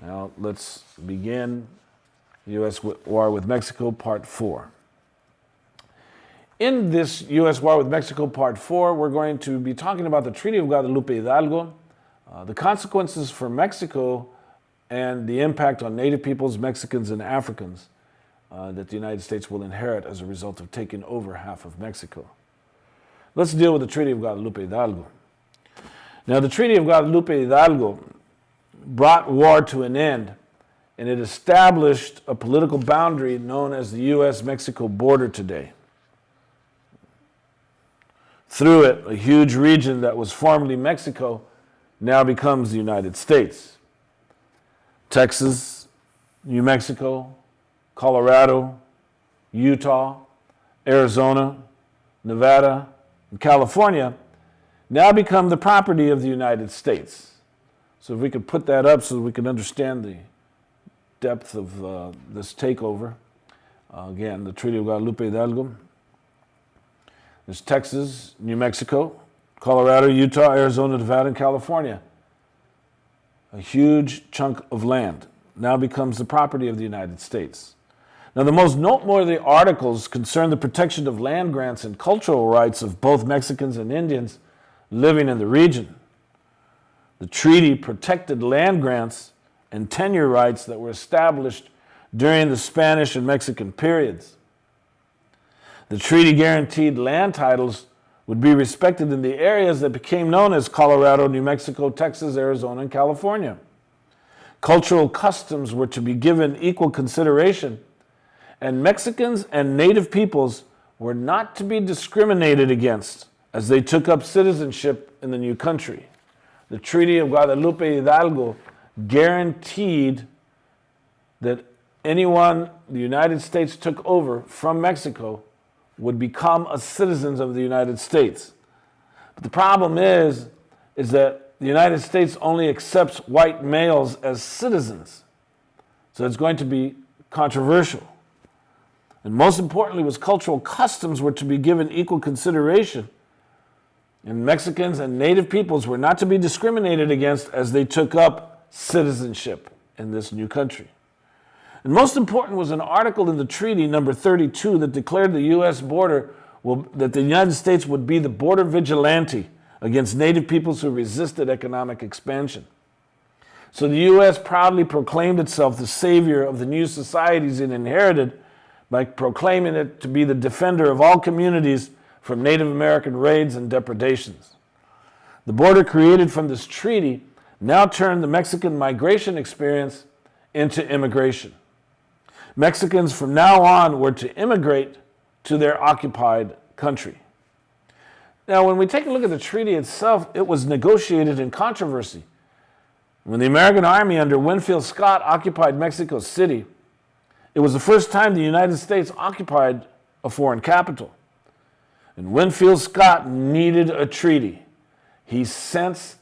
Now let's begin the U.S. war with Mexico, Part 4. In this U.S. war with Mexico, Part 4, we're going to be talking about the Treaty of Guadalupe Hidalgo, the consequences for Mexico, and the impact on Native peoples, Mexicans, and Africans that the United States will inherit as a result of taking over half of Mexico. Let's deal with the Treaty of Guadalupe Hidalgo. Now, the Treaty of Guadalupe Hidalgo brought war to an end, and it established a political boundary known as the U.S.-Mexico border today. Through it, a huge region that was formerly Mexico now becomes the United States. Texas, New Mexico, Colorado, Utah, Arizona, Nevada, and California now become the property of the United States. So if we could put that up so we can understand the depth of this takeover. Again, the Treaty of Guadalupe Hidalgo. There's Texas, New Mexico, Colorado, Utah, Arizona, Nevada, and California. A huge chunk of land now becomes the property of the United States. Now, the most noteworthy articles concern the protection of land grants and cultural rights of both Mexicans and Indians living in the region. The treaty protected land grants and tenure rights that were established during the Spanish and Mexican periods. The treaty guaranteed land titles would be respected in the areas that became known as Colorado, New Mexico, Texas, Arizona, and California. Cultural customs were to be given equal consideration, and Mexicans and Native peoples were not to be discriminated against as they took up citizenship in the new country. The Treaty of Guadalupe Hidalgo guaranteed that anyone the United States took over from Mexico would become a citizen of the United States. But the problem is that the United States only accepts white males as citizens. So it's going to be controversial. And most importantly was cultural customs were to be given equal consideration. And Mexicans and Native peoples were not to be discriminated against as they took up citizenship in this new country. And most important was an article in the treaty, number 32, that declared the U.S. border that the United States would be the border vigilante against Native peoples who resisted economic expansion. So the U.S. proudly proclaimed itself the savior of the new societies it inherited by proclaiming it to be the defender of all communities from Native American raids and depredations. The border created from this treaty now turned the Mexican migration experience into immigration. Mexicans from now on were to immigrate to their occupied country. Now, when we take a look at the treaty itself, it was negotiated in controversy. When the American Army under Winfield Scott occupied Mexico City, it was the first time the United States occupied a foreign capital. And Winfield Scott needed a treaty. He sensed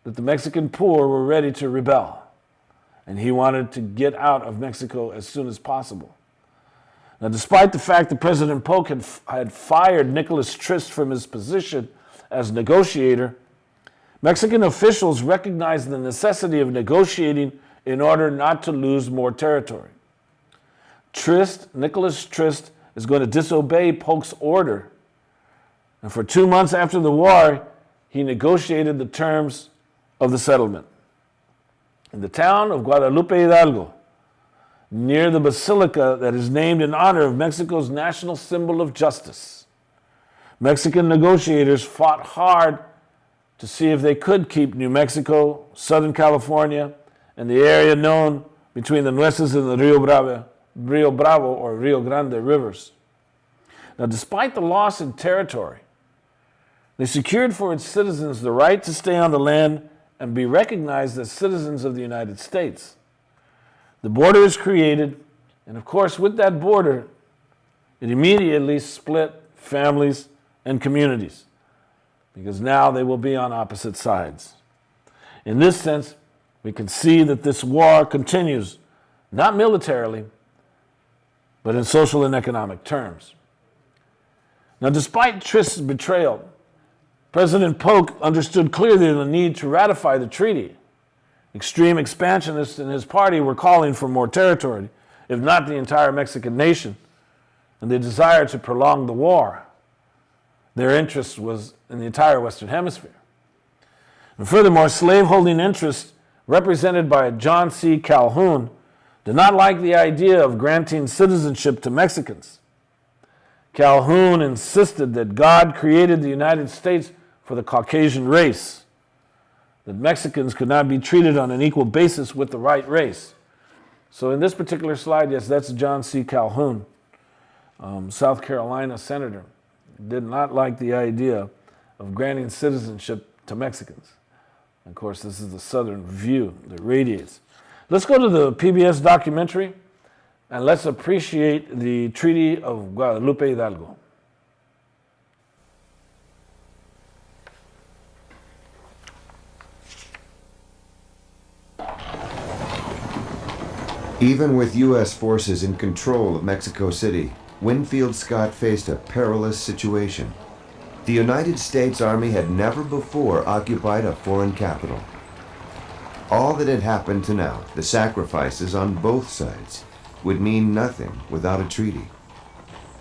that the Mexican poor were ready to rebel, and he wanted to get out of Mexico as soon as possible. Now, despite the fact that President Polk had fired Nicholas Trist from his position as negotiator, Mexican officials recognized the necessity of negotiating in order not to lose more territory. Nicholas Trist, is going to disobey Polk's order. And for 2 months after the war, he negotiated the terms of the settlement. In the town of Guadalupe Hidalgo, near the basilica that is named in honor of Mexico's national symbol of justice, Mexican negotiators fought hard to see if they could keep New Mexico, Southern California, and the area known between the Nueces and the Rio Bravo or Rio Grande rivers. Now, despite the loss in territory, they secured for its citizens the right to stay on the land and be recognized as citizens of the United States. The border is created, and of course, with that border, it immediately split families and communities, because now they will be on opposite sides. In this sense, we can see that this war continues, not militarily, but in social and economic terms. Now, despite Trist's betrayal, President Polk understood clearly the need to ratify the treaty. Extreme expansionists in his party were calling for more territory, if not the entire Mexican nation, and they desired to prolong the war. Their interest was in the entire Western Hemisphere. And furthermore, slaveholding interests represented by John C. Calhoun did not like the idea of granting citizenship to Mexicans. Calhoun insisted that God created the United States for the Caucasian race, that Mexicans could not be treated on an equal basis with the white race. So in this particular slide, yes, that's John C. Calhoun, South Carolina senator. Did not like the idea of granting citizenship to Mexicans. Of course, this is the southern view that radiates. Let's go to the PBS documentary and let's appreciate the Treaty of Guadalupe Hidalgo. Even with U.S. forces in control of Mexico City, Winfield Scott faced a perilous situation. The United States Army had never before occupied a foreign capital. All that had happened to now, the sacrifices on both sides, would mean nothing without a treaty.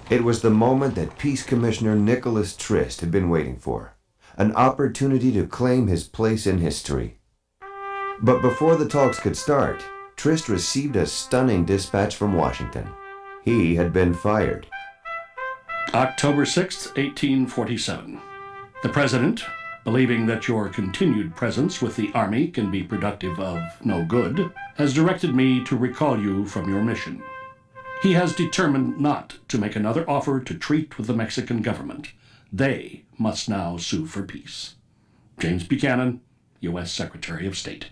It was the moment that Peace Commissioner Nicholas Trist had been waiting for, an opportunity to claim his place in history. But before the talks could start, Trist received a stunning dispatch from Washington. He had been fired. October 6, 1847. The President, believing that your continued presence with the Army can be productive of no good, has directed me to recall you from your mission. He has determined not to make another offer to treat with the Mexican government. They must now sue for peace. James Buchanan, U.S. Secretary of State.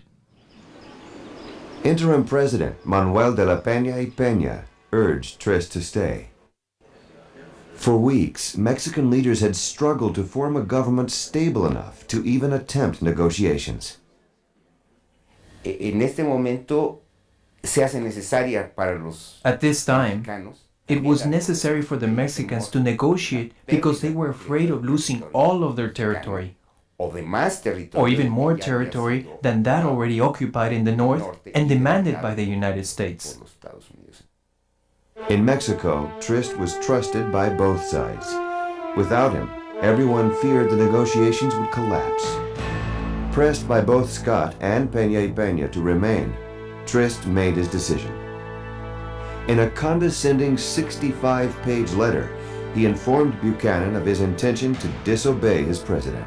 Interim President Manuel de la Peña y Peña urged Trist to stay. For weeks, Mexican leaders had struggled to form a government stable enough to even attempt negotiations. En este momento se hace necesaria para los At this time, mexicanos. it was necessary for the Mexicans to negotiate because they were afraid of losing all of their territory, O de más territorio or even more que ya había territory sido than that already occupied in the north and demanded by the United States. por los Estados Unidos. In Mexico, Trist was trusted by both sides. Without him, everyone feared the negotiations would collapse. Pressed by both Scott and Peña y Peña to remain, Trist made his decision. In a condescending 65-page letter, he informed Buchanan of his intention to disobey his president.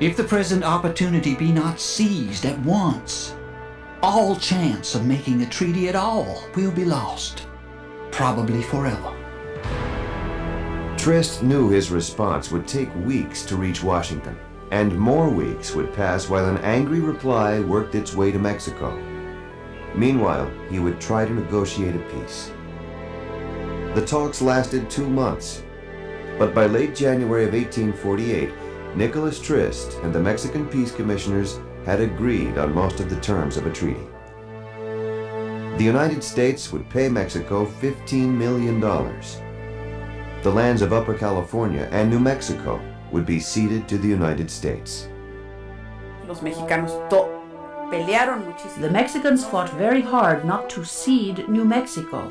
If the present opportunity be not seized at once, all chance of making a treaty at all will be lost, probably forever. Trist knew his response would take weeks to reach Washington, and more weeks would pass while an angry reply worked its way to Mexico. Meanwhile, he would try to negotiate a peace. The talks lasted 2 months, but by late January of 1848, Nicholas Trist and the Mexican peace commissioners had agreed on most of the terms of a treaty. The United States would pay Mexico $15 million. The lands of Upper California and New Mexico would be ceded to the United States. Los mexicanos pelearon muchísimo. The Mexicans fought very hard not to cede New Mexico.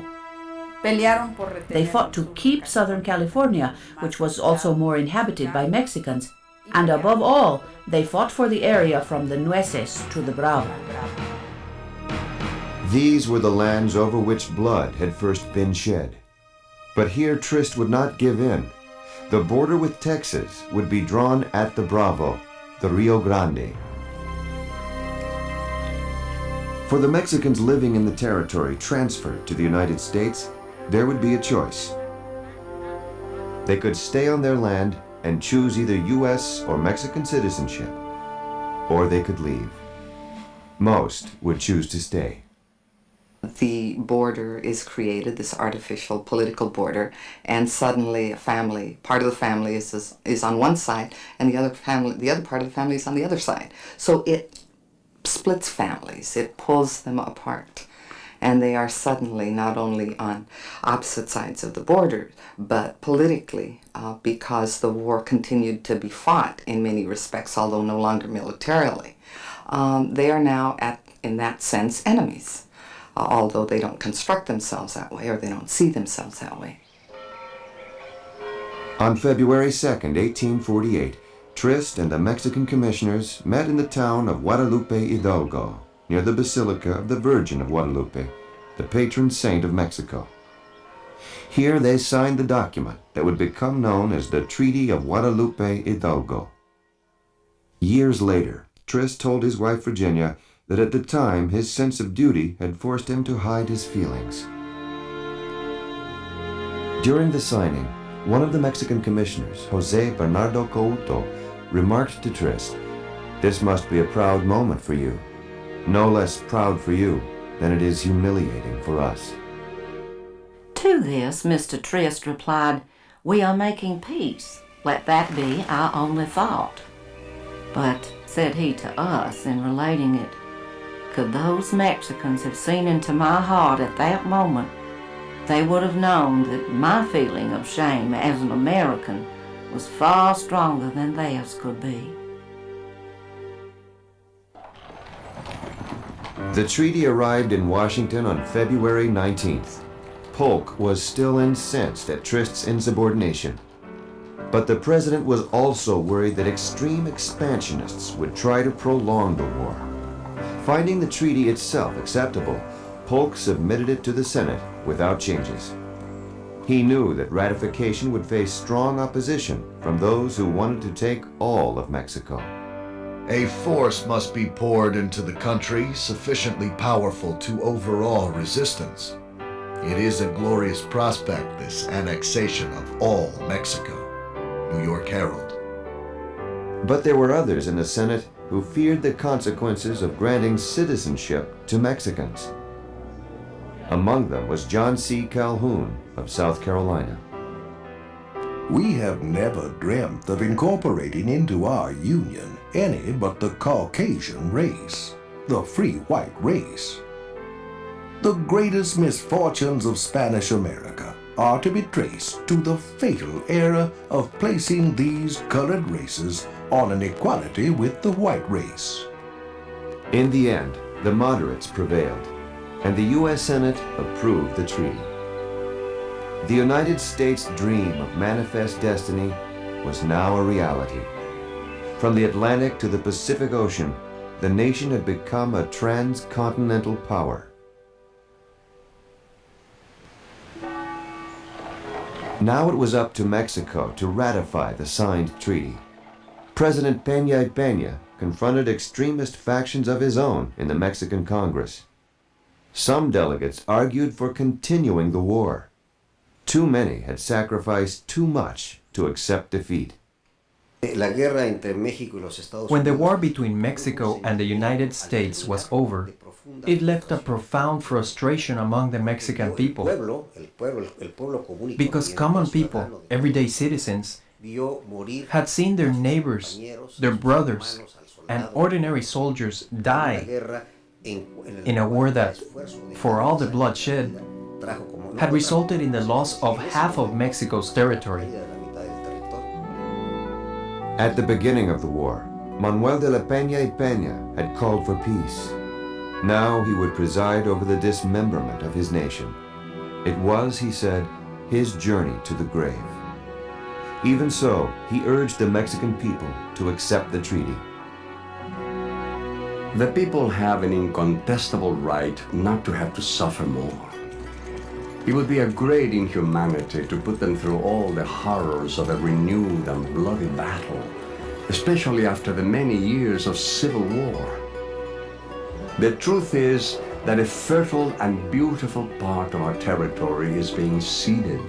Pelearon por retener. They fought to keep Southern California, which was also more inhabited by Mexicans. And above all, they fought for the area from the Nueces to the Bravo. These were the lands over which blood had first been shed. But here Trist would not give in. The border with Texas would be drawn at the Bravo, the Rio Grande. For the Mexicans living in the territory transferred to the United States, there would be a choice. They could stay on their land and choose either U.S. or Mexican citizenship, or they could leave. Most would choose to stay. The border is created, this artificial political border, and suddenly a family, part of the family is on one side, and the other part of the family is on the other side. So it splits families, it pulls them apart. And they are suddenly not only on opposite sides of the border, but politically, because the war continued to be fought in many respects, although no longer militarily. they are now, in that sense, enemies, although they don't construct themselves that way or they don't see themselves that way. On February 2nd, 1848, Trist and the Mexican commissioners met in the town of Guadalupe Hidalgo, near the Basilica of the Virgin of Guadalupe, the patron saint of Mexico. Here they signed the document that would become known as the Treaty of Guadalupe Hidalgo. Years later, Trist told his wife Virginia that at the time his sense of duty had forced him to hide his feelings. During the signing, one of the Mexican commissioners, Jose Bernardo Couto, remarked to Trist, "This must be a proud moment for you. No less proud for you than it is humiliating for us." To this, Mr. Trist replied, "We are making peace. Let that be our only thought." But, said he to us in relating it, could those Mexicans have seen into my heart at that moment, they would have known that my feeling of shame as an American was far stronger than theirs could be. The treaty arrived in Washington on February 19th. Polk was still incensed at Trist's insubordination. But the president was also worried that extreme expansionists would try to prolong the war. Finding the treaty itself acceptable, Polk submitted it to the Senate without changes. He knew that ratification would face strong opposition from those who wanted to take all of Mexico. A force must be poured into the country sufficiently powerful to overawe resistance. It is a glorious prospect, this annexation of all Mexico. New York Herald. But there were others in the Senate who feared the consequences of granting citizenship to Mexicans. Among them was John C. Calhoun of South Carolina. We have never dreamt of incorporating into our union any but the Caucasian race, the free white race. The greatest misfortunes of Spanish America are to be traced to the fatal error of placing these colored races on an equality with the white race. In the end, the moderates prevailed, and the U.S. Senate approved the treaty. The United States' dream of manifest destiny was now a reality. From the Atlantic to the Pacific Ocean, the nation had become a transcontinental power. Now it was up to Mexico to ratify the signed treaty. President Peña y Peña confronted extremist factions of his own in the Mexican Congress. Some delegates argued for continuing the war. Too many had sacrificed too much to accept defeat. When the war between Mexico and the United States was over, it left a profound frustration among the Mexican people, because common people, everyday citizens, had seen their neighbors, their brothers, and ordinary soldiers die in a war that, for all the bloodshed, had resulted in the loss of half of Mexico's territory. At the beginning of the war, Manuel de la Peña y Peña had called for peace. Now he would preside over the dismemberment of his nation. It was, he said, his journey to the grave. Even so, he urged the Mexican people to accept the treaty. The people have an incontestable right not to have to suffer more. It would be a great inhumanity to put them through all the horrors of a renewed and bloody battle, especially after the many years of civil war. The truth is that a fertile and beautiful part of our territory is being ceded.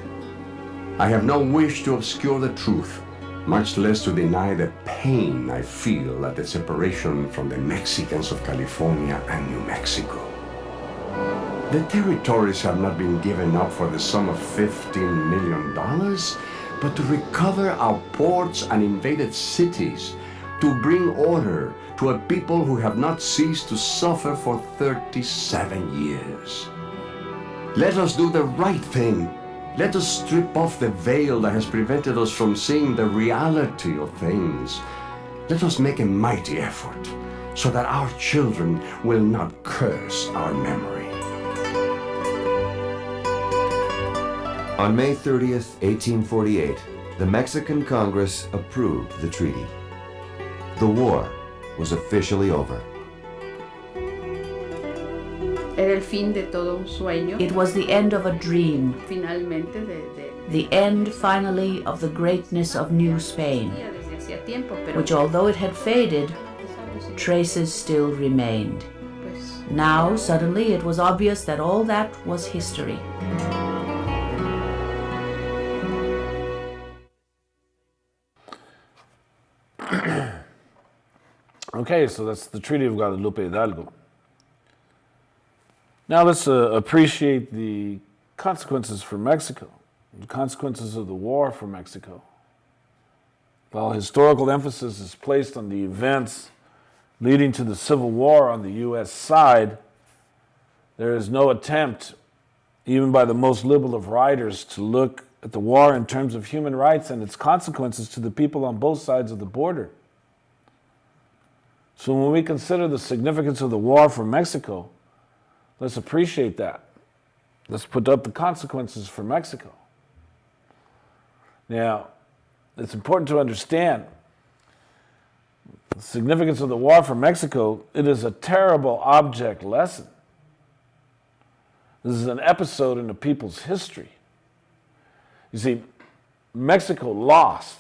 I have no wish to obscure the truth, much less to deny the pain I feel at the separation from the Mexicans of California and New Mexico. The territories have not been given up for the sum of $15 million, but to recover our ports and invaded cities, to bring order to a people who have not ceased to suffer for 37 years. Let us do the right thing. Let us strip off the veil that has prevented us from seeing the reality of things. Let us make a mighty effort so that our children will not curse our memory. On May 30th, 1848, the Mexican Congress approved the treaty. The war was officially over. Era el fin de todo un sueño. It was the end of a dream, Finalmente the end finally of the greatness of New Spain, desde hacía tiempo, pero which although it had faded, traces still remained. Now, suddenly, it was obvious that all that was history. Okay, so that's the Treaty of Guadalupe Hidalgo. Now let's appreciate the consequences for Mexico, the consequences of the war for Mexico. While historical emphasis is placed on the events leading to the Civil War on the U.S. side, there is no attempt, even by the most liberal of writers, to look at the war in terms of human rights and its consequences to the people on both sides of the border. So when we consider the significance of the war for Mexico, let's appreciate that. Let's put up the consequences for Mexico. Now, it's important to understand the significance of the war for Mexico. It is a terrible object lesson. This is an episode in the people's history. You see, Mexico lost.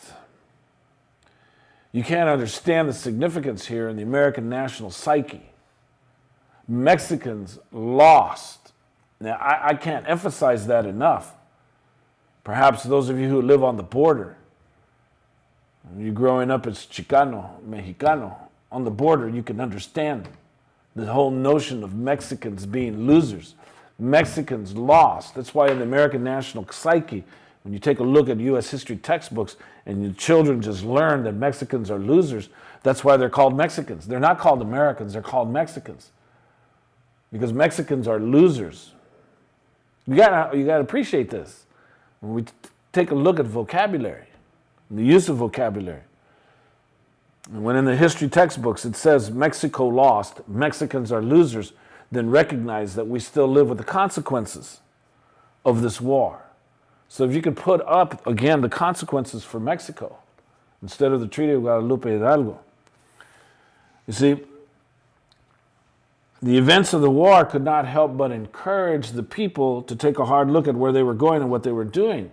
You can't understand the significance here in the American national psyche. Mexicans lost. Now, I can't emphasize that enough. Perhaps those of you who live on the border, you're growing up as Chicano, Mexicano, on the border, you can understand the whole notion of Mexicans being losers. Mexicans lost. That's why in the American national psyche, when you take a look at U.S. history textbooks and your children just learn that Mexicans are losers, that's why they're called Mexicans. They're not called Americans, they're called Mexicans. Because Mexicans are losers. You gotta appreciate this. When we take a look at vocabulary, the use of vocabulary, and when in the history textbooks it says Mexico lost, Mexicans are losers, then recognize that we still live with the consequences of this war. So if you could put up, again, the consequences for Mexico instead of the Treaty of Guadalupe Hidalgo. You see, the events of the war could not help but encourage the people to take a hard look at where they were going and what they were doing.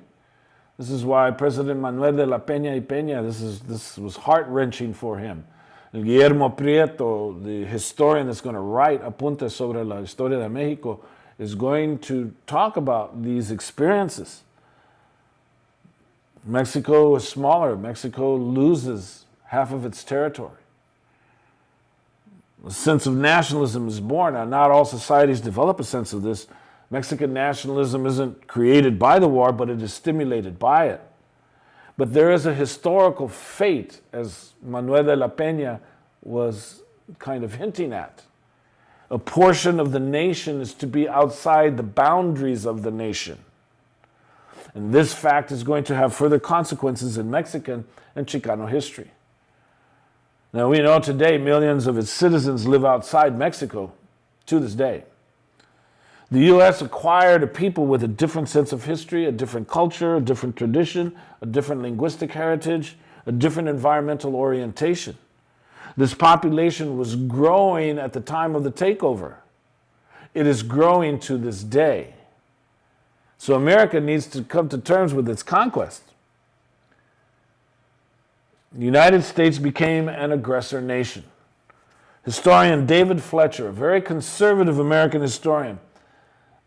This is why President Manuel de la Peña y Peña, this was heart-wrenching for him. Guillermo Prieto, the historian that's going to write Apuntes sobre la Historia de México, is going to talk about these experiences. Mexico is smaller. Mexico loses half of its territory. A sense of nationalism is born. Now, not all societies develop a sense of this. Mexican nationalism isn't created by the war, but it is stimulated by it. But there is a historical fate, as Manuel de la Peña was kind of hinting at. A portion of the nation is to be outside the boundaries of the nation. And this fact is going to have further consequences in Mexican and Chicano history. Now, we know today millions of its citizens live outside Mexico to this day. The U.S. acquired a people with a different sense of history, a different culture, a different tradition, a different linguistic heritage, a different environmental orientation. This population was growing at the time of the takeover. It is growing to this day. So America needs to come to terms with its conquest. The United States became an aggressor nation. Historian David Fletcher, a very conservative American historian,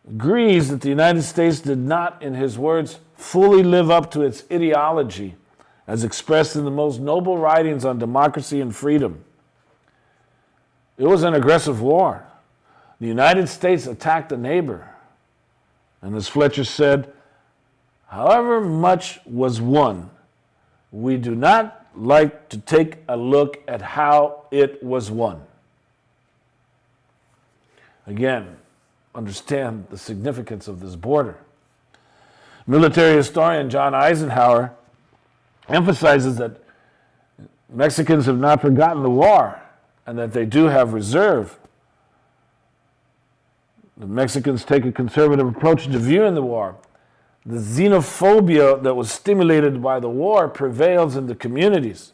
agrees that the United States did not, in his words, fully live up to its ideology as expressed in the most noble writings on democracy and freedom. It was an aggressive war. The United States attacked a neighbor. And as Fletcher said, however much was won, we do not like to take a look at how it was won. Again, understand the significance of this border. Military historian John Eisenhower emphasizes that Mexicans have not forgotten the war and that they do have reserve. The Mexicans take a conservative approach to viewing the war. The xenophobia that was stimulated by the war prevails in the communities.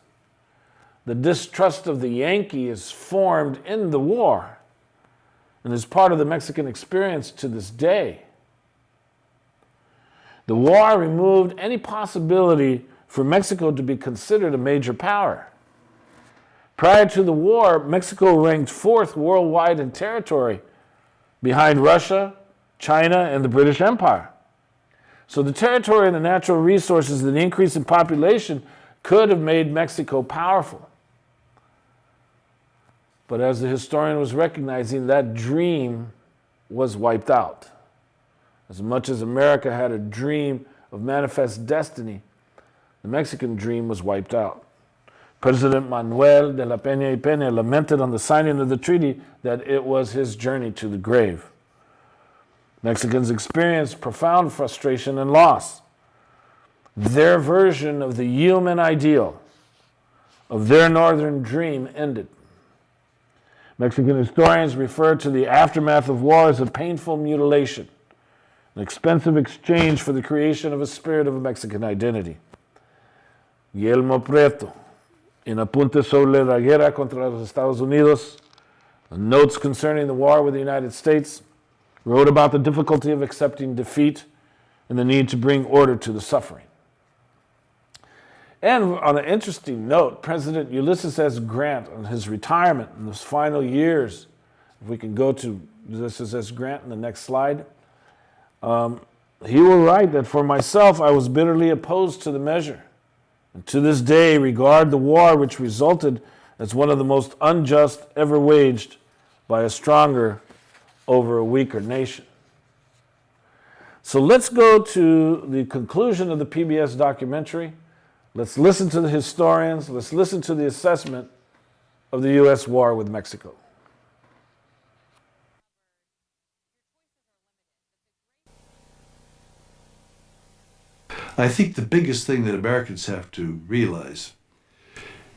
The distrust of the Yankee is formed in the war and is part of the Mexican experience to this day. The war removed any possibility for Mexico to be considered a major power. Prior to the war, Mexico ranked 4th worldwide in territory, behind Russia, China, and the British Empire. So the territory and the natural resources and the increase in population could have made Mexico powerful. But as the historian was recognizing, that dream was wiped out. As much as America had a dream of manifest destiny, the Mexican dream was wiped out. President Manuel de la Peña y Peña lamented on the signing of the treaty that it was his journey to the grave. Mexicans experienced profound frustration and loss. Their version of the human ideal, of their northern dream, ended. Mexican historians refer to the aftermath of war as a painful mutilation, an expensive exchange for the creation of a spirit of a Mexican identity. Guillermo Prieto, in Apuntes sobre la guerra contra los Estados Unidos, notes concerning the war with the United States, wrote about the difficulty of accepting defeat and the need to bring order to the suffering. And on an interesting note, President Ulysses S. Grant, on his retirement in his final years, if we can go to Ulysses S. Grant in the next slide, he will write that, "For myself, I was bitterly opposed to the measure, and to this day regard the war which resulted as one of the most unjust ever waged by a stronger over a weaker nation." So let's go to the conclusion of the PBS documentary. Let's listen to the historians. Let's listen to the assessment of the U.S. war with Mexico. I think the biggest thing that Americans have to realize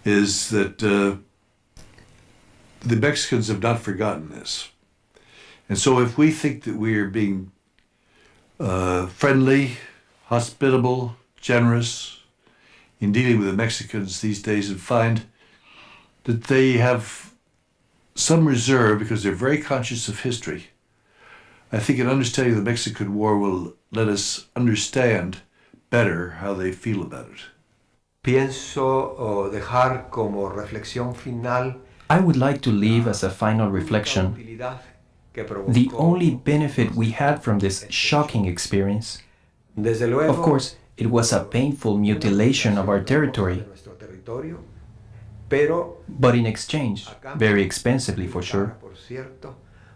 is that the Mexicans have not forgotten this. And so if we think that we are being friendly, hospitable, generous in dealing with the Mexicans these days and find that they have some reserve because they're very conscious of history, I think an understanding of the Mexican War will let us understand better how they feel about it. Pienso dejar como reflexión final. I would like to leave as a final reflection the only benefit we had from this shocking experience. Of course, it was a painful mutilation of our territory, but in exchange, very expensively for sure,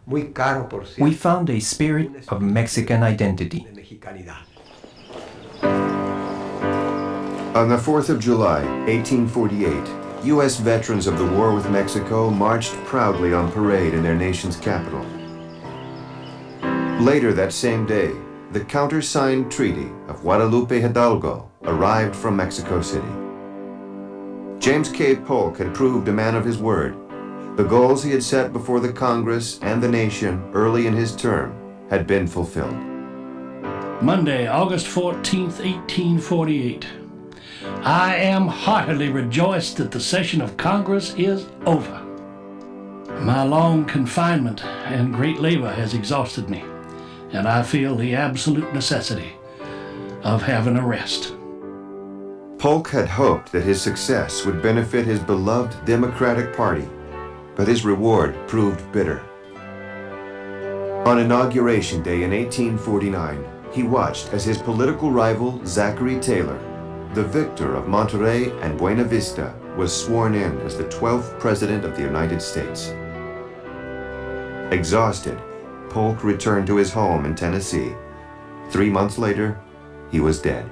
we found a spirit of Mexican identity. On the 4th of July, 1848, U.S. veterans of the war with Mexico marched proudly on parade in their nation's capital. Later that same day, the countersigned Treaty of Guadalupe Hidalgo arrived from Mexico City. James K. Polk had proved a man of his word. The goals he had set before the Congress and the nation early in his term had been fulfilled. Monday, August 14th, 1848. I am heartily rejoiced that the session of Congress is over. My long confinement and great labor has exhausted me, and I feel the absolute necessity of having a rest. Polk had hoped that his success would benefit his beloved Democratic Party, but his reward proved bitter. On Inauguration Day in 1849, he watched as his political rival Zachary Taylor, the victor of Monterrey and Buena Vista, was sworn in as the 12th President of the United States. Exhausted, Polk returned to his home in Tennessee. 3 months later, he was dead.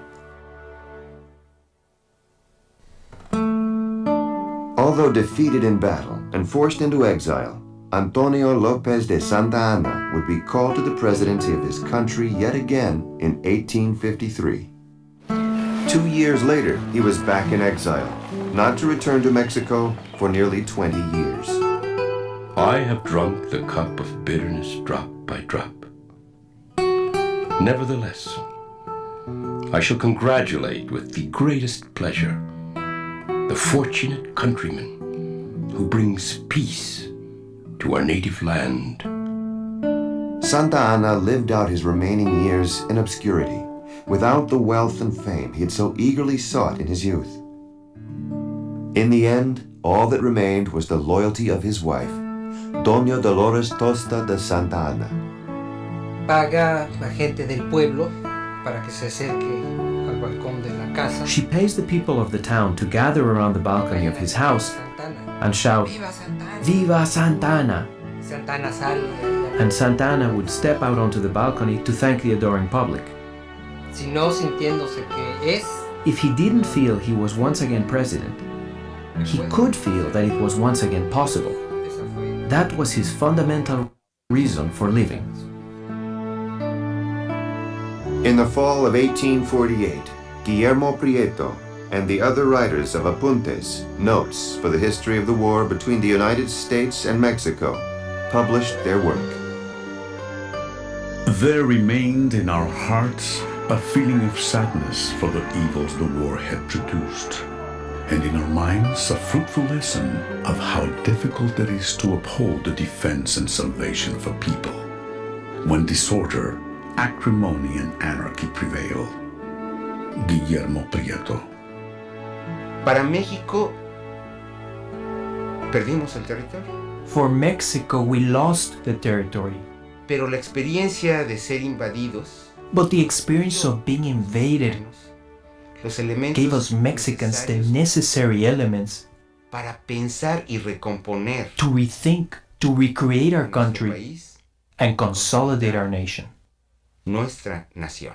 Although defeated in battle and forced into exile, Antonio Lopez de Santa Anna would be called to the presidency of his country yet again in 1853. 2 years later, he was back in exile, not to return to Mexico for nearly 20 years. I have drunk the cup of bitterness drop by drop. Nevertheless, I shall congratulate with the greatest pleasure the fortunate countryman who brings peace to our native land. Santa Anna lived out his remaining years in obscurity, without the wealth and fame he had so eagerly sought in his youth. In the end, all that remained was the loyalty of his wife, Doña Dolores Tosta de Santa Anna. Paga la gente del pueblo para que se acerque al balcón de la casa. She pays the people of the town to gather around the balcony of his house and shout, "Viva Santa Ana!" Santa Ana sale. And Santa Ana would step out onto the balcony to thank the adoring public. Si no sintiéndose que es. If he didn't feel he was once again president, he could feel that it was once again possible. That was his fundamental reason for living. In the fall of 1848, Guillermo Prieto and the other writers of Apuntes, Notes for the History of the War between the United States and Mexico, published their work. There remained in our hearts a feeling of sadness for the evils the war had produced, and in our minds a fruitful lesson of how difficult it is to uphold the defense and salvation of a people when disorder, acrimony, and anarchy prevail. Guillermo Prieto. Para México, perdimos el territorio. For Mexico, we lost the territory. Pero la experiencia de ser invadidos, but the experience of being invaded gave us Mexicans the necessary elements para pensar y recomponer, to rethink, to recreate our country and consolidate our nation. Nuestra nación.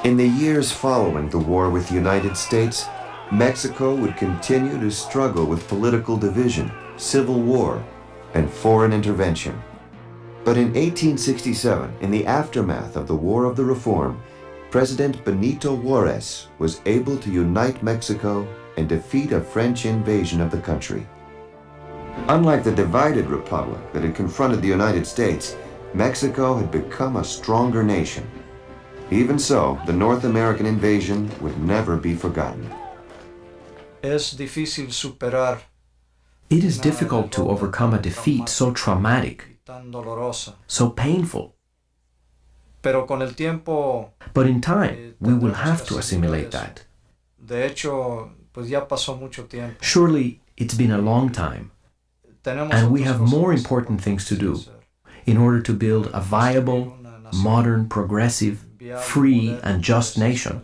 In the years following the war with the United States, Mexico would continue to struggle with political division, civil war, and foreign intervention. But in 1867, in the aftermath of the War of the Reform, President Benito Juárez was able to unite Mexico and defeat a French invasion of the country. Unlike the divided republic that had confronted the United States, Mexico had become a stronger nation. Even so, the North American invasion would never be forgotten. Es difícil superar. It is difficult to overcome a defeat so traumatic, so painful. Pero con el tiempo, but in time, we will have to assimilate that. De hecho, pues ya pasó mucho tiempo. Surely, it's been a long time, and we have more important things to do in order to build a viable, modern, progressive, free, and just nation.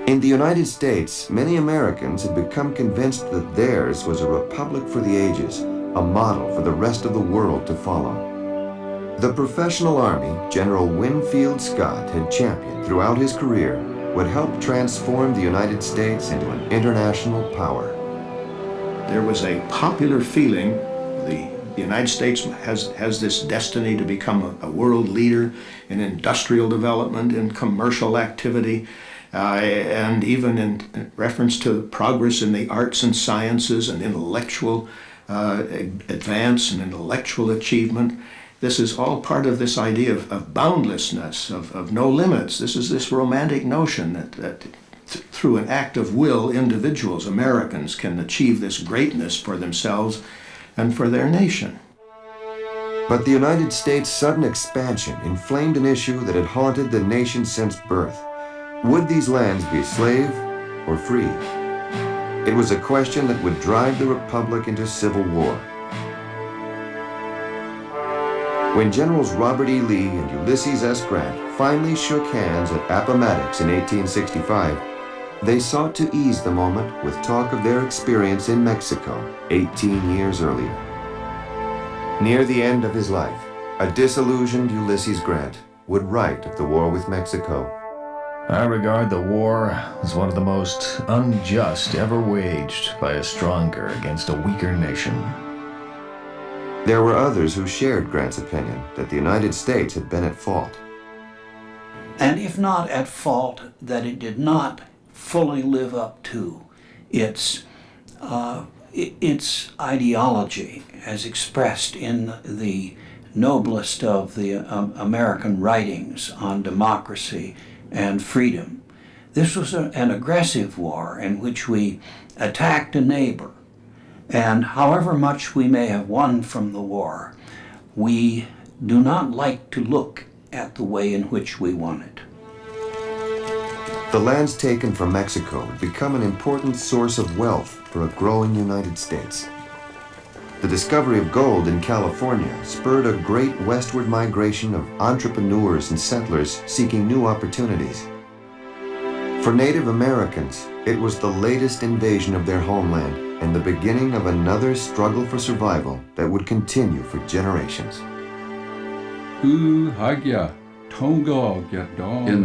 In the United States, many Americans had become convinced that theirs was a republic for the ages, a model for the rest of the world to follow. The professional army General Winfield Scott had championed throughout his career would help transform the United States into an international power. There was a popular feeling the United States has this destiny to become a world leader in industrial development, in commercial activity, and even in reference to progress in the arts and sciences and intellectual advance and intellectual achievement. This is all part of this idea of boundlessness, of no limits. This is this romantic notion that through an act of will, individuals, Americans, can achieve this greatness for themselves and for their nation. But the United States' sudden expansion inflamed an issue that had haunted the nation since birth. Would these lands be slave or free? It was a question that would drive the Republic into civil war. When Generals Robert E. Lee and Ulysses S. Grant finally shook hands at Appomattox in 1865, they sought to ease the moment with talk of their experience in Mexico 18 years earlier. Near the end of his life, a disillusioned Ulysses Grant would write of the war with Mexico. I regard the war as one of the most unjust ever waged by a stronger against a weaker nation. There were others who shared Grant's opinion that the United States had been at fault. And if not at fault, that it did not fully live up to its ideology as expressed in the noblest of the American writings on democracy and freedom. This was an aggressive war in which we attacked a neighbor, and however much we may have won from the war, we do not like to look at the way in which we won it. The lands taken from Mexico had become an important source of wealth for a growing United States. The discovery of gold in California spurred a great westward migration of entrepreneurs and settlers seeking new opportunities. For Native Americans, it was the latest invasion of their homeland and the beginning of another struggle for survival that would continue for generations. In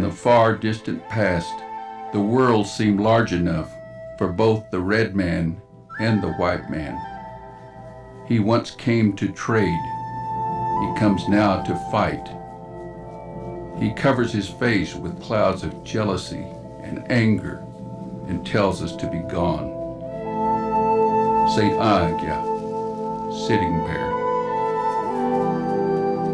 the far distant past, the world seemed large enough for both the red man and the white man. He once came to trade. He comes now to fight. He covers his face with clouds of jealousy and anger and tells us to be gone. Saint Agya, Sitting Bear.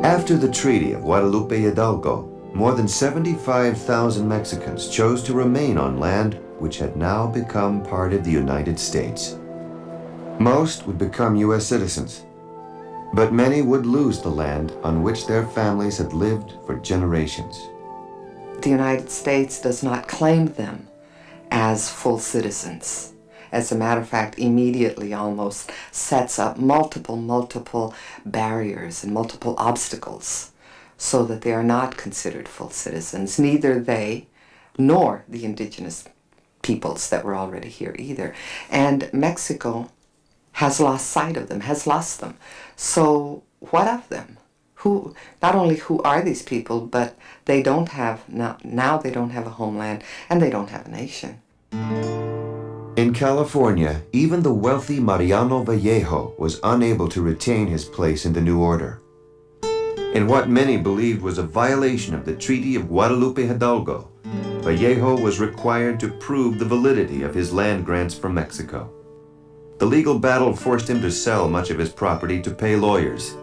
After the Treaty of Guadalupe Hidalgo, more than 75,000 Mexicans chose to remain on land which had now become part of the United States. Most would become U.S. citizens, but many would lose the land on which their families had lived for generations. The United States does not claim them as full citizens. As a matter of fact, immediately almost sets up multiple barriers and multiple obstacles so that they are not considered full citizens, neither they nor the indigenous peoples that were already here either. And Mexico has lost sight of them, has lost them. So what of them? Who, not only who are these people, but they don't have, now they don't have a homeland and they don't have a nation. In California, even the wealthy Mariano Vallejo was unable to retain his place in the new order. In what many believed was a violation of the Treaty of Guadalupe Hidalgo, Vallejo was required to prove the validity of his land grants from Mexico. The legal battle forced him to sell much of his property to pay lawyers.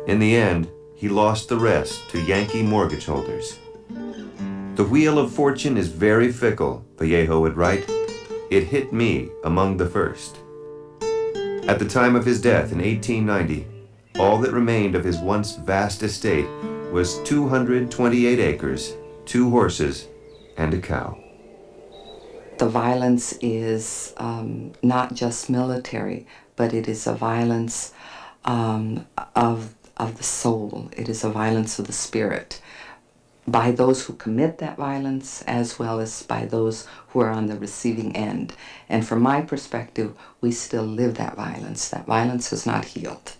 In the end, he lost the rest to Yankee mortgage holders. The wheel of fortune is very fickle, Vallejo would write. It hit me among the first. At the time of his death in 1890, all that remained of his once vast estate was 228 acres, 2 horses, and a cow. The violence is not just military, but it is a violence of the soul. It is a violence of the spirit, by those who commit that violence as well as by those who are on the receiving end. And from my perspective, we still live that violence. That violence is not healed.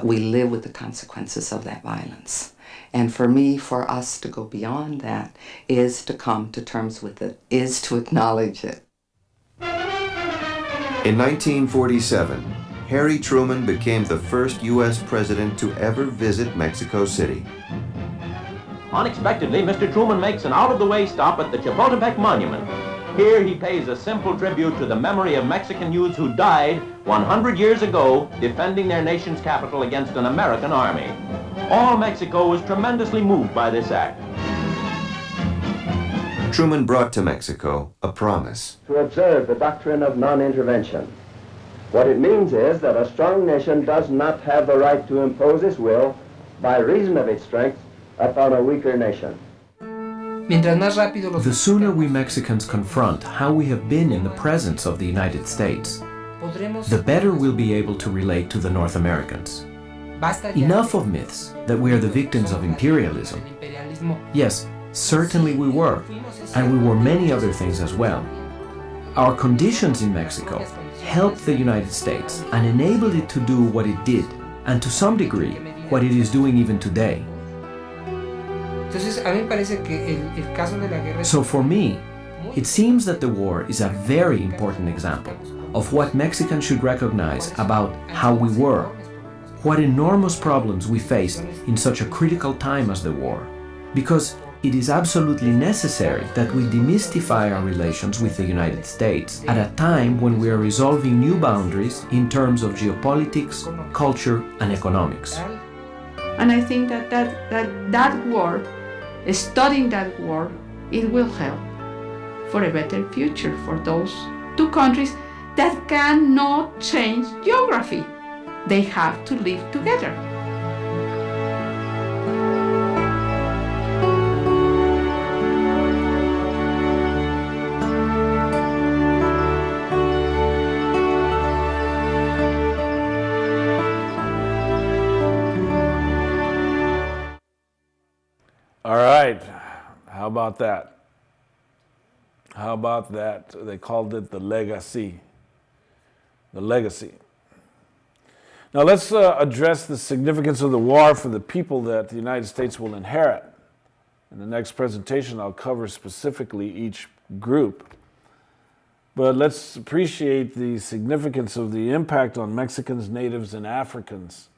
We live with the consequences of that violence. And for me, for us to go beyond that is to come to terms with it, is to acknowledge it. In 1947, Harry Truman became the first U.S. president to ever visit Mexico City. Unexpectedly, Mr. Truman makes an out-of-the-way stop at the Chapultepec Monument. Here he pays a simple tribute to the memory of Mexican youths who died 100 years ago defending their nation's capital against an American army. All Mexico was tremendously moved by this act. Truman brought to Mexico a promise. To observe the doctrine of non-intervention. What it means is that a strong nation does not have the right to impose its will by reason of its strength upon a weaker nation. The sooner we Mexicans confront how we have been in the presence of the United States, the better we'll be able to relate to the North Americans. Enough of myths that we are the victims of imperialism. Yes, certainly we were, and we were many other things as well. Our conditions in Mexico helped the United States and enabled it to do what it did, and to some degree, what it is doing even today. So for me, it seems that the war is a very important example of what Mexicans should recognize about how we were, what enormous problems we faced in such a critical time as the war. Because It is absolutely necessary that we demystify our relations with the United States at a time when we are resolving new boundaries in terms of geopolitics, culture, and economics. And I think that war, studying that war, it will help for a better future for those two countries that cannot change geography. They have to live together. All right, how about that? How about that? They called it the legacy. The legacy. Now let's address the significance of the war for the people that the United States will inherit. In the next presentation, I'll cover specifically each group. But let's appreciate the significance of the impact on Mexicans, natives, and Africans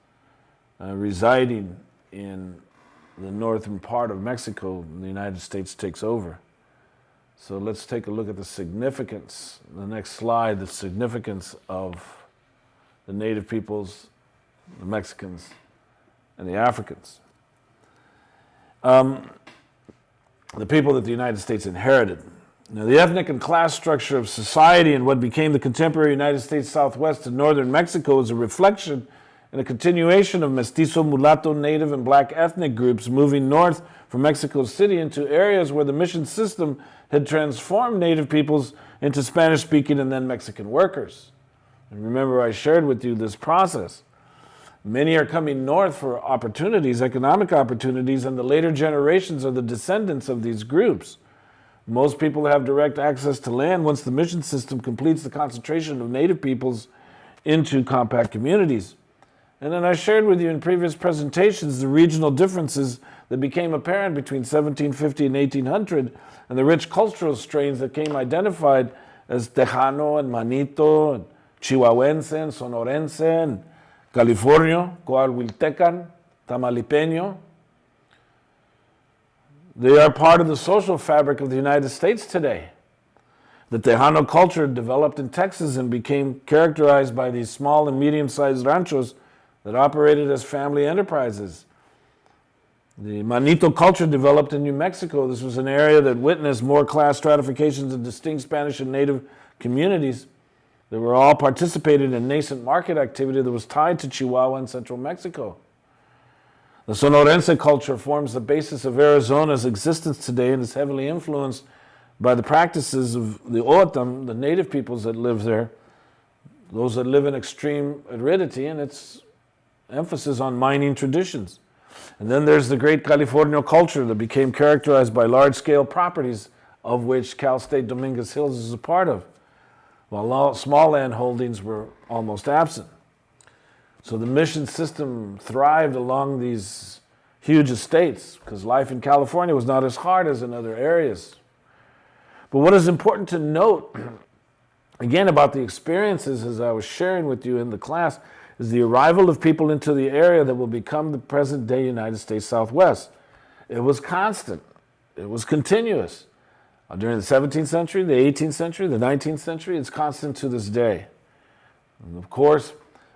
residing in the northern part of Mexico when the United States takes over. So let's take a look at the significance, the next slide, the significance of the native peoples, the Mexicans, and the Africans. The people that the United States inherited. Now, the ethnic and class structure of society in what became the contemporary United States Southwest and northern Mexico is a reflection and a continuation of mestizo, mulatto, native, and black ethnic groups moving north from Mexico City into areas where the mission system had transformed native peoples into Spanish-speaking and then Mexican workers. And remember, I shared with you this process. Many are coming north for opportunities, economic opportunities, and the later generations are the descendants of these groups. Most people have direct access to land once the mission system completes the concentration of native peoples into compact communities. And then I shared with you in previous presentations the regional differences that became apparent between 1750 and 1800 and the rich cultural strains that came identified as Tejano and Manito, and Chihuahuense, and Sonorense, and Californio, Coahuiltecan, Tamaulipeño. They are part of the social fabric of the United States today. The Tejano culture developed in Texas and became characterized by these small and medium-sized ranchos that operated as family enterprises. The Manito culture developed in New Mexico. This was an area that witnessed more class stratifications and distinct Spanish and native communities that were all participated in nascent market activity that was tied to Chihuahua and central Mexico. The Sonorense culture forms the basis of Arizona's existence today and is heavily influenced by the practices of the Oatam, the native peoples that live there, those that live in extreme aridity, and its emphasis on mining traditions. And then there's the great Californio culture that became characterized by large-scale properties, of which Cal State Dominguez Hills is a part of, while small land holdings were almost absent. So the mission system thrived along these huge estates because life in California was not as hard as in other areas. But what is important to note, again, about the experiences as I was sharing with you in the class, is the arrival of people into the area that will become the present-day United States Southwest. It was constant. It was continuous. During the 17th century, the 18th century, the 19th century, it's constant to this day. And of course,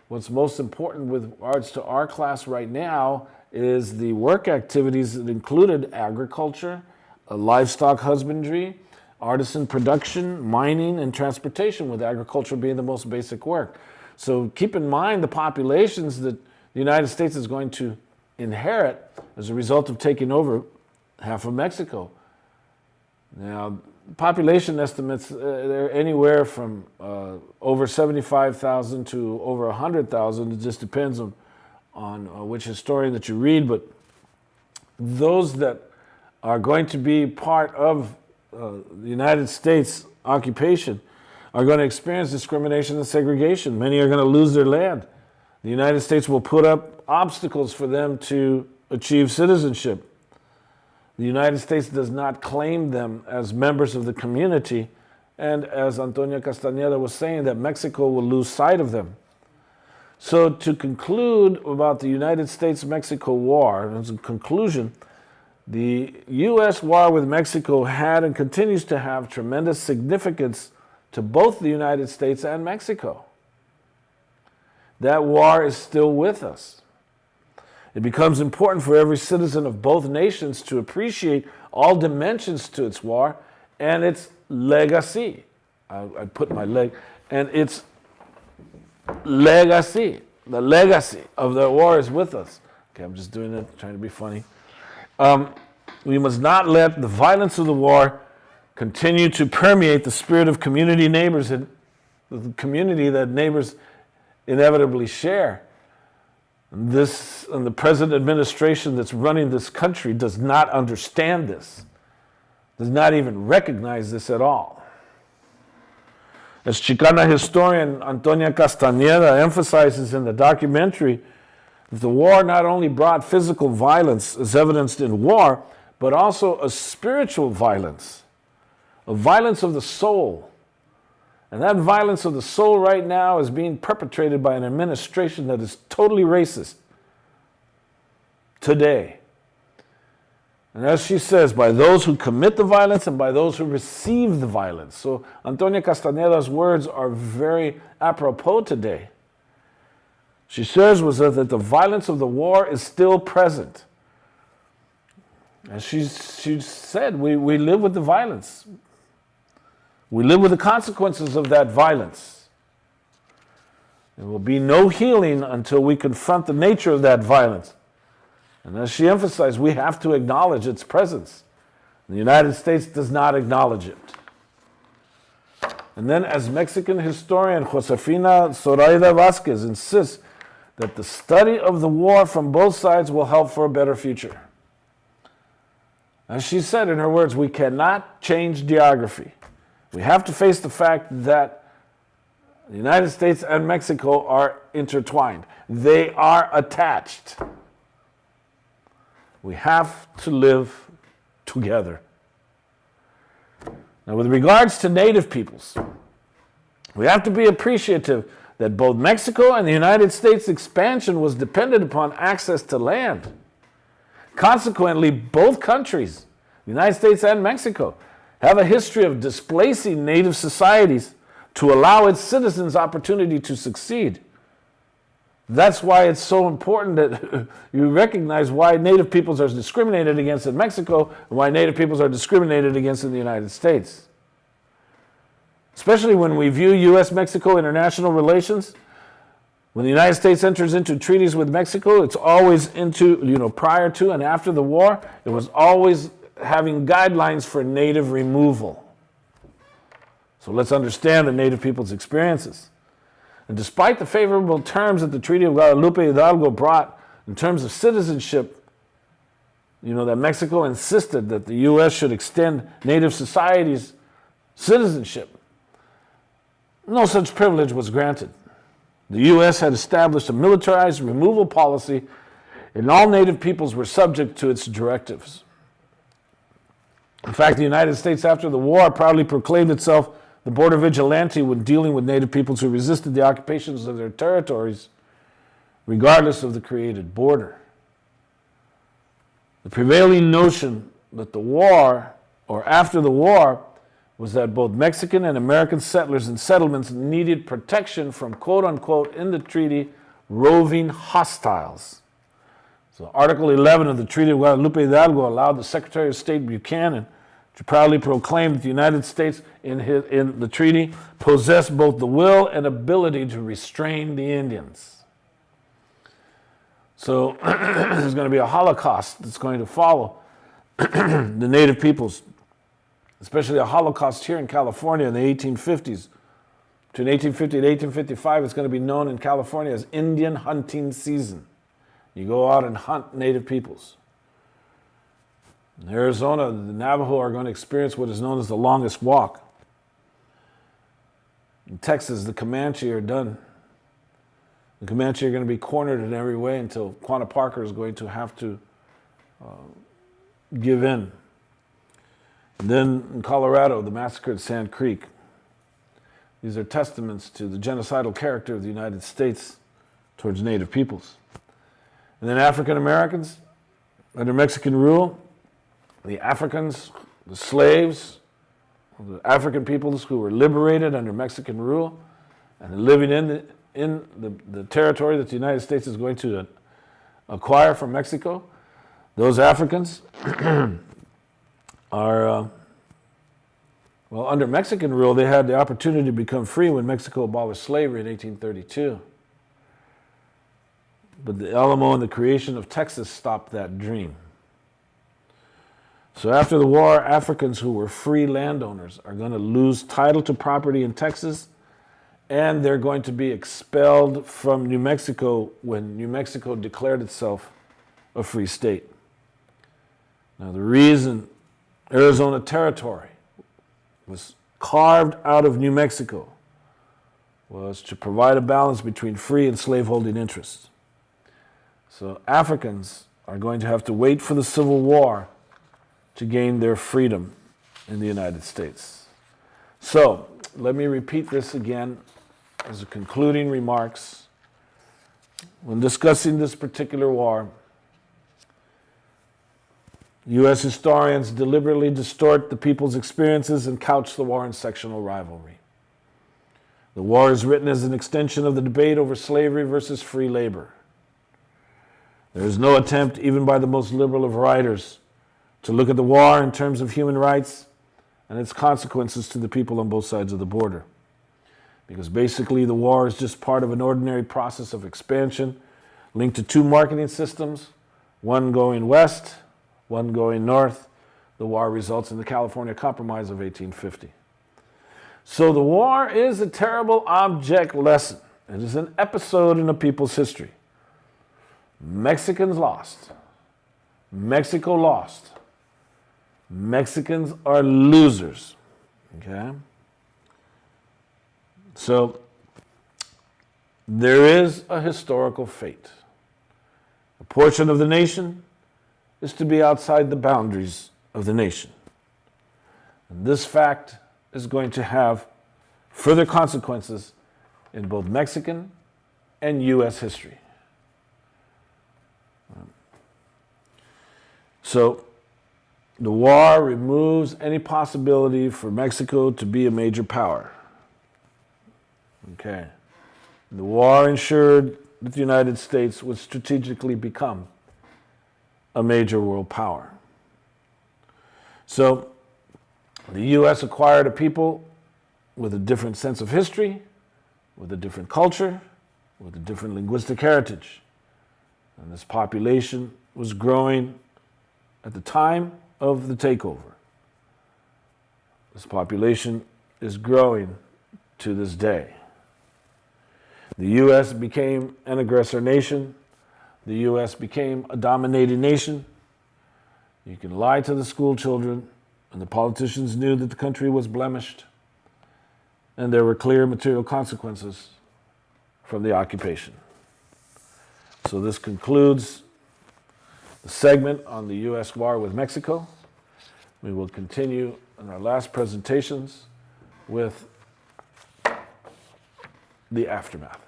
what's most important with regards to our class right now is the work activities that included agriculture, livestock husbandry, artisan production, mining, and transportation, with agriculture being the most basic work. So keep in mind the populations that the United States is going to inherit as a result of taking over half of Mexico. Now, population estimates, they're anywhere from over 75,000 to over 100,000. It just depends on which historian that you read. But those that are going to be part of the United States occupation are going to experience discrimination and segregation. Many are going to lose their land. The United States will put up obstacles for them to achieve citizenship. The United States does not claim them as members of the community, and as Antonio Castañeda was saying, that Mexico will lose sight of them. So to conclude about the United States-Mexico War, as a conclusion, The U.S. war with Mexico had and continues to have tremendous significance to both the United States and Mexico. That war is still with us. It becomes important for every citizen of both nations to appreciate all dimensions to its war and its legacy. I put my leg, and its legacy. The legacy of the war is with us. Okay, I'm just doing it, trying to be funny. We must not let the violence of the war continue to permeate the spirit of community neighbors and the community that neighbors inevitably share. And the present administration that's running this country does not understand this, does not even recognize this at all. As Chicana historian Antonia Castañeda emphasizes in the documentary, the war not only brought physical violence as evidenced in war, but also a spiritual violence, a violence of the soul. And that violence of the soul right now is being perpetrated by an administration that is totally racist today. And as she says, by those who commit the violence and by those who receive the violence. So Antonia Castañeda's words are very apropos today. She says that the violence of the war is still present. And she said, we live with the violence. We live with the consequences of that violence. There will be no healing until we confront the nature of that violence. And as she emphasized, we have to acknowledge its presence. The United States does not acknowledge it. And then, as Mexican historian Josefina Zoraida Vázquez insists that the study of the war from both sides will help for a better future. As she said in her words, we cannot change geography. We have to face the fact that the United States and Mexico are intertwined. They are attached. We have to live together. Now, with regards to native peoples, we have to be appreciative that both Mexico and the United States expansion was dependent upon access to land. Consequently, both countries, the United States and Mexico, have a history of displacing native societies to allow its citizens opportunity to succeed. That's why it's so important that you recognize why native peoples are discriminated against in Mexico and why native peoples are discriminated against in the United States. Especially when we view U.S.-Mexico international relations, when the United States enters into treaties with Mexico, it's always prior to and after the war, it was always having guidelines for native removal. So let's understand the native people's experiences. And despite the favorable terms that the Treaty of Guadalupe Hidalgo brought in terms of citizenship, that Mexico insisted that the U.S. should extend native societies citizenship, no such privilege was granted. The U.S. had established a militarized removal policy, and all native peoples were subject to its directives. In fact, the United States, after the war, proudly proclaimed itself the border vigilante when dealing with native peoples who resisted the occupations of their territories, regardless of the created border. The prevailing notion that the war, or after the war, was that both Mexican and American settlers and settlements needed protection from, quote-unquote, in the treaty, roving hostiles. So Article 11 of the Treaty of Guadalupe Hidalgo allowed the Secretary of State Buchanan to proudly proclaim that the United States in the treaty possessed both the will and ability to restrain the Indians. So there's going to be a Holocaust that's going to follow the native peoples, especially a Holocaust here in California in the 1850s. Between 1850 and 1855, it's going to be known in California as Indian hunting season. You go out and hunt native peoples. In Arizona, the Navajo are going to experience what is known as the longest walk. In Texas, the Comanche are done. The Comanche are going to be cornered in every way until Quanah Parker is going to have to give in. And then in Colorado, the massacre at Sand Creek. These are testaments to the genocidal character of the United States towards native peoples. And then African Americans, under Mexican rule, the Africans, the slaves, the African peoples who were liberated under Mexican rule and living in the territory that the United States is going to acquire from Mexico, those Africans are, well, under Mexican rule, they had the opportunity to become free when Mexico abolished slavery in 1832. But the Alamo and the creation of Texas stopped that dream. So after the war, Africans who were free landowners are going to lose title to property in Texas, and they're going to be expelled from New Mexico when New Mexico declared itself a free state. Now, the reason Arizona Territory was carved out of New Mexico was to provide a balance between free and slaveholding interests. So Africans are going to have to wait for the Civil War to gain their freedom in the United States. So, let me repeat this again as a concluding remarks. When discussing this particular war, U.S. historians deliberately distort the people's experiences and couch the war in sectional rivalry. The war is written as an extension of the debate over slavery versus free labor. There is no attempt, even by the most liberal of writers, to look at the war in terms of human rights and its consequences to the people on both sides of the border. Because basically the war is just part of an ordinary process of expansion linked to two marketing systems, one going west, one going north. The war results in the California Compromise of 1850. So the war is a terrible object lesson. It is an episode in a people's history. Mexicans lost. Mexico lost. Mexicans are losers. Okay? So there is a historical fate. A portion of the nation is to be outside the boundaries of the nation. And this fact is going to have further consequences in both Mexican and U.S. history. So the war removes any possibility for Mexico to be a major power. Okay. The war ensured that the United States would strategically become a major world power. So the U.S. acquired a people with a different sense of history, with a different culture, with a different linguistic heritage. And this population was growing at the time of the takeover. This population is growing to this day. The U.S. became an aggressor nation. The U.S. became a dominating nation. You can lie to the school children, and the politicians knew that the country was blemished, and there were clear material consequences from the occupation. So this concludes the segment on the U.S. war with Mexico. We will continue in our last presentations with the aftermath.